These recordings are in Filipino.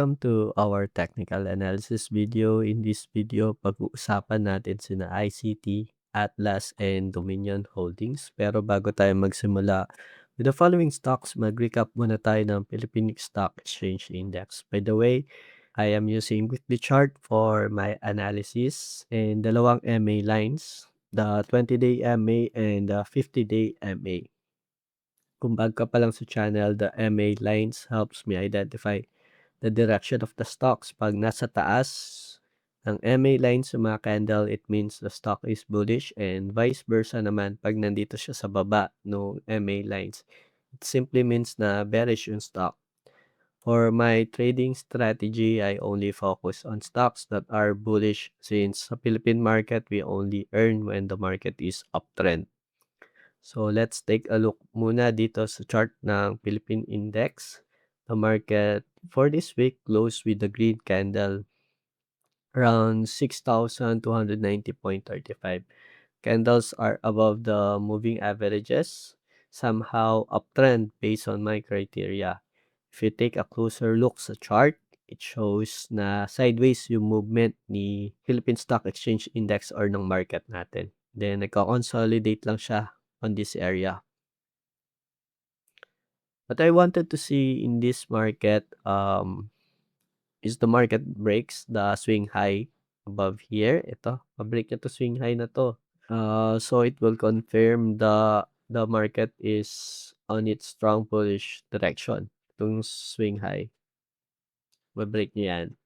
Welcome to our technical analysis video. In this video, pag-uusapan natin sina ICT, Atlas, and Dominion Holdings. Pero bago tayo magsimula with the following stocks, mag-recap muna tayo ng Philippine Stock Exchange Index. By the way, I am using weekly chart for my analysis and dalawang MA lines, the 20-day MA and the 50-day MA. Kung bago ka pa lang sa channel, the MA lines helps me identify the direction of the stocks. Pag nasa taas ng MA line sa mga candle, it means the stock is bullish, and vice versa naman pag nandito siya sa baba no MA lines. It simply means na bearish yung stock. For my trading strategy, I only focus on stocks that are bullish since sa Philippine market, we only earn when the market is uptrend. So let's take a look muna dito sa chart ng Philippine Index. The market for this week closed with the green candle around 6,290.35. Candles are above the moving averages, somehow uptrend based on my criteria. If you take a closer look sa chart, it shows na sideways yung movement ni Philippine Stock Exchange Index or ng market natin. Then nagko-consolidate lang siya on this area. What I wanted to see in this market is the market breaks the swing high above here. Ito, pa-break niya to swing high na to. So it will confirm the market is on its strong bullish direction. Itong swing high, pa-break niya yan.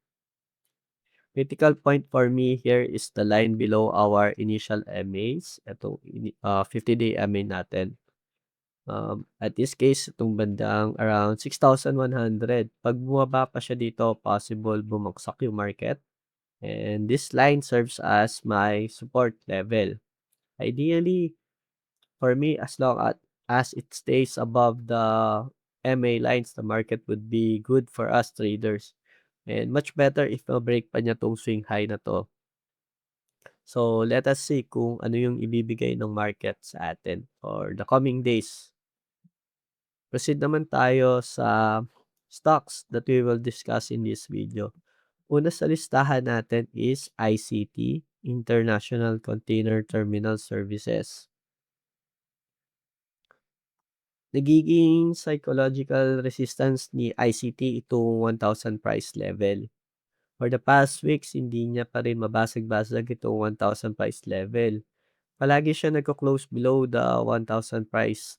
Critical point for me here is the line below our initial MAs. Itong 50-day MA natin. At this case, itong bandang around 6,100. Pag bumaba pa siya dito, possible bumagsak yung market. And this line serves as my support level. Ideally, for me, as long as it stays above the MA lines, the market would be good for us traders. And much better if ma-break pa niya tong swing high na to. So, let us see kung ano yung ibibigay ng market sa atin for the coming days. Proceed naman tayo sa stocks that we will discuss in this video. Una sa listahan natin is ICT, International Container Terminal Services. Nagiging psychological resistance ni ICT itong 1,000 price level. For the past weeks, hindi niya pa rin mabasag-basag itong 1,000 price level. Palagi siya nagko-close below the 1,000 price.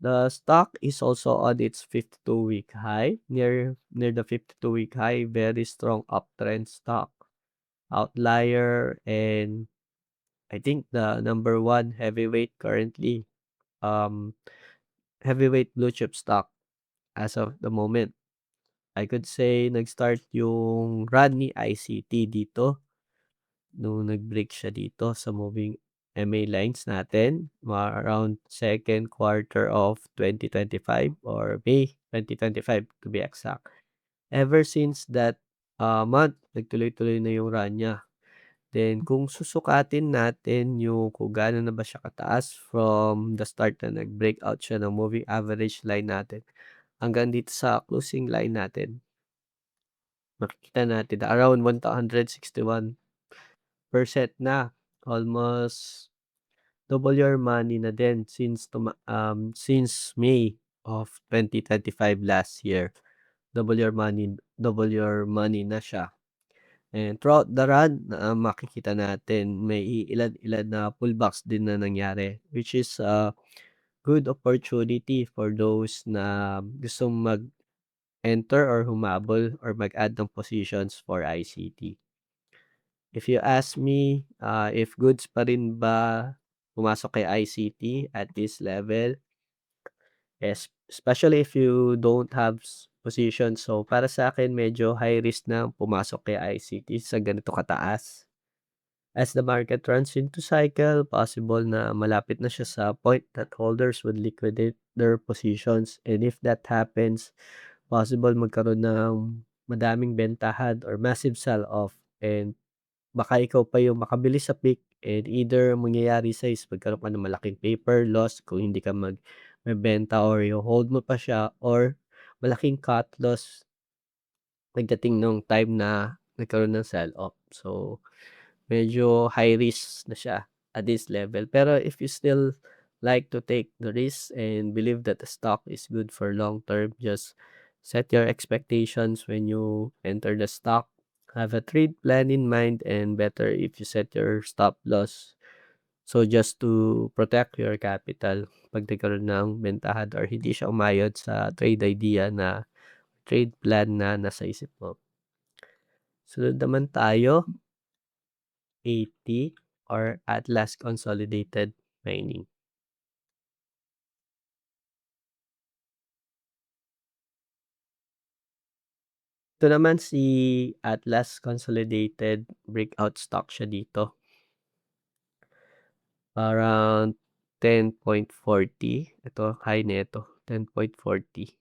The stock is also on its 52-week high. Near the 52-week high, very strong uptrend stock. Outlier, and I think the number one heavyweight currently. Heavyweight blue chip stock as of the moment. I could say nag-start yung run ni ICT dito nung nag-break siya dito sa moving MA lines natin around second quarter of 2025 or May 2025 to be exact. Ever since that month, nagtuloy-tuloy na yung run niya. Then kung susukatin natin yung kung gaano na ba siya kataas from the start na nag-breakout siya ng moving average line natin hanggang dito sa closing line natin, makikita natin na around 161% na. Almost double your money na din since May of 2025 last year. Double your money na siya. And throughout the run, makikita natin may ilan-ilan na pullbacks din na nangyari, which is a good opportunity for those na gustong mag-enter or humabol or mag-add ng positions for ICT. If you ask me, if goods pa rin ba pumasok kay ICT at this level, especially if you don't have position. So, para sa akin medyo high risk na pumasok kay ICT sa ganito kataas. As the market runs into cycle, possible na malapit na siya sa point that holders would liquidate their positions. And if that happens, possible magkaroon ng madaming bentahan or massive sell-off. And baka ikaw pa yung makabili sa peak, and either mangyayari sa is magkaroon ka ng malaking paper loss kung hindi ka magbenta or yung hold mo pa siya, or malaking cut loss pagdating nung time na nagkaroon ng sell-off. So, medyo high risk na siya at this level. Pero if you still like to take the risk and believe that the stock is good for long term, just set your expectations when you enter the stock. Have a trade plan in mind and better if you set your stop loss. So just to protect your capital pag nagkaroon ng bentahan or hindi siya umayod sa trade idea na trade plan na nasa isip mo. Sunod naman tayo, 80 or Atlas Consolidated Mining. Ito naman si Atlas Consolidated, breakout stock siya dito. Around 10.40. Ito, high nito, 10.40.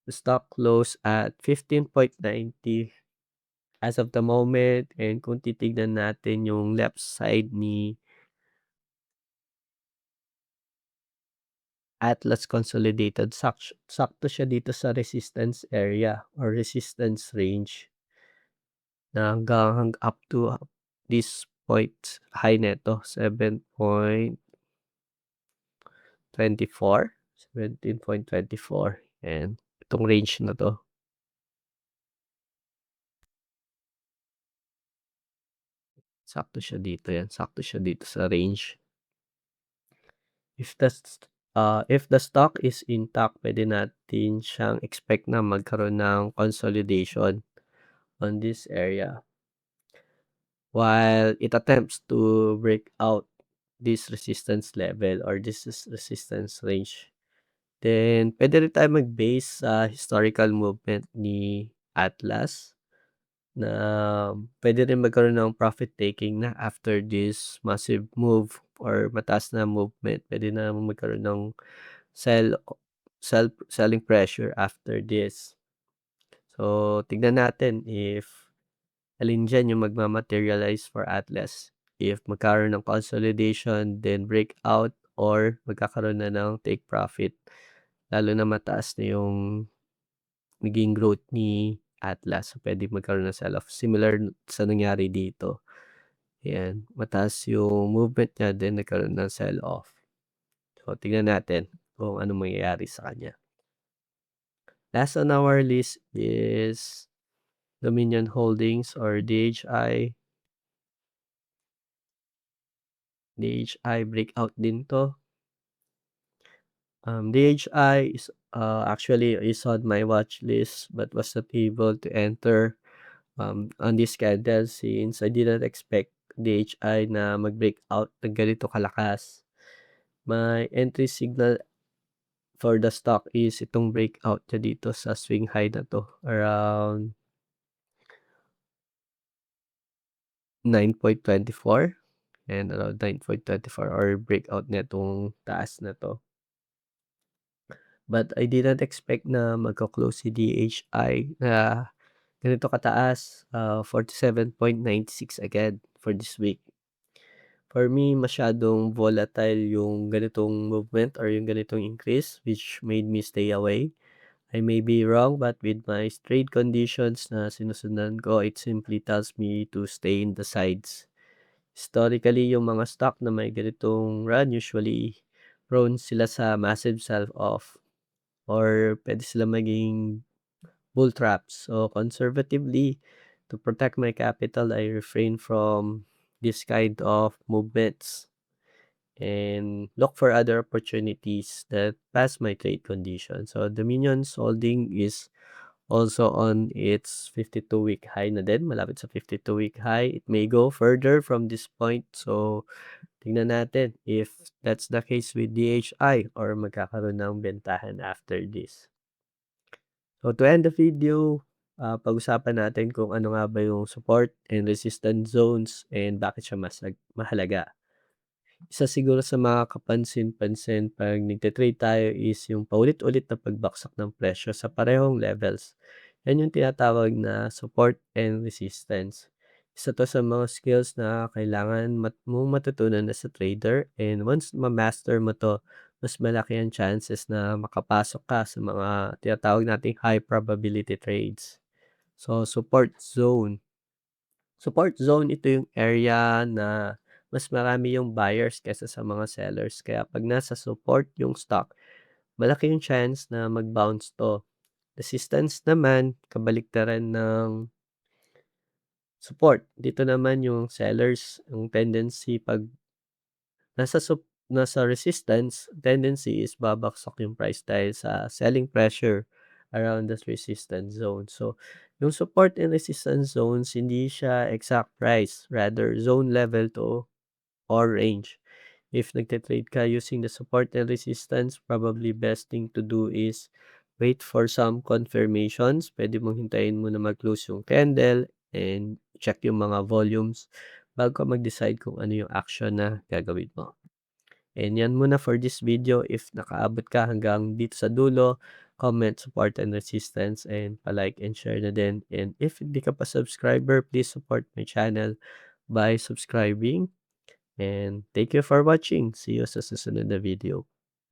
The stock close at 15.90 as of the moment. And kung titignan natin yung left side ni Atlas Consolidated, sakto siya dito sa resistance area or resistance range na hanggang up to this point, high neto 7.24, 17.24, and itong range na 'to, sakto siya dito, yan, sakto siya dito sa range. If the stock is intact, puwede natin siyang expect na magkaroon ng consolidation on this area while it attempts to break out this resistance level or resistance range. Then puwede rin tayo mag-base sa historical movement ni Atlas na puwede rin magkaroon ng profit taking na after this massive move or mataas na movement. Puwede na magkaroon ng sell selling pressure after this. So, tignan natin if alin diyan yung magma-materialize for Atlas. If magkaroon ng consolidation, then breakout or magkakaroon na ng take profit. Lalo na mataas na yung naging growth ni Atlas. So, puwedeng magkaroon ng sell-off similar sa nangyari dito. Ayan, mataas yung movement niya then nagkaroon ng sell-off. So, tignan natin kung anong mangyayari sa kanya. Last on our list is Dominion Holdings or DHI. DHI breakout din 'to. DHI is, actually is on my watch list but was not able to enter, on this candle since I didn't expect DHI na mag-breakout ng ganito kalakas. My entry signal for the stock is itong breakout niya dito sa swing high na 'to, around 9.24 and around 9.24 or breakout nitong taas na 'to. But I didn't expect na magko-close si DHI na ganito kataas, 47.96 again for this week. For me, masyadong volatile yung ganitong movement or yung ganitong increase which made me stay away. I may be wrong but with my trade conditions na sinusundan ko, it simply tells me to stay in the sides. Historically, yung mga stock na may ganitong run usually prone sila sa massive sell-off or puwede sila maging bull traps. So, conservatively, to protect my capital, I refrain from this kind of movements and look for other opportunities that pass my trade condition. So, Dominion's holding is also on its 52-week high na din, malapit sa 52-week high. It may go further from this point. So, tingnan natin if that's the case with DHI or magkakaroon ng bentahan after this. So to end the video, pag-usapan natin kung ano nga ba yung support and resistance zones and bakit siya mas mahalaga. Isa siguro sa mga kapansin-pansin 'pag nagte-trade tayo is yung paulit-ulit na pagbaksak ng presyo sa parehong levels. Yan yung tinatawag na support and resistance. Isa 'to sa mga skills na kailangan mong matutunan as a trader and once ma-master mo 'to, mas malaki ang chances na makapasok ka sa mga tinatawag nating high probability trades. So, support zone. Support zone, ito yung area na mas marami yung buyers kaysa sa mga sellers. Kaya 'pag nasa support yung stock, malaki yung chance na mag-bounce 'to. Resistance naman, kabaliktaran ng support. Dito naman yung sellers, yung tendency 'pag nasa resistance, tendency is babagsak yung price dahil sa selling pressure around that resistance zone. So, yung support and resistance zones, hindi siya exact price, rather zone level to or range. If nagte-trade ka using the support and resistance, probably best thing to do is wait for some confirmations. Pwede mong hintayin muna mag-close yung candle and check yung mga volumes bago ka mag-decide kung ano yung action na gagawin mo. And yan muna for this video. If nakaabot ka hanggang dito sa dulo, comment, support, and resistance, and palike and share na din. And if hindi ka pa subscriber, please support my channel by subscribing. And thank you for watching. See you sa susunod na video.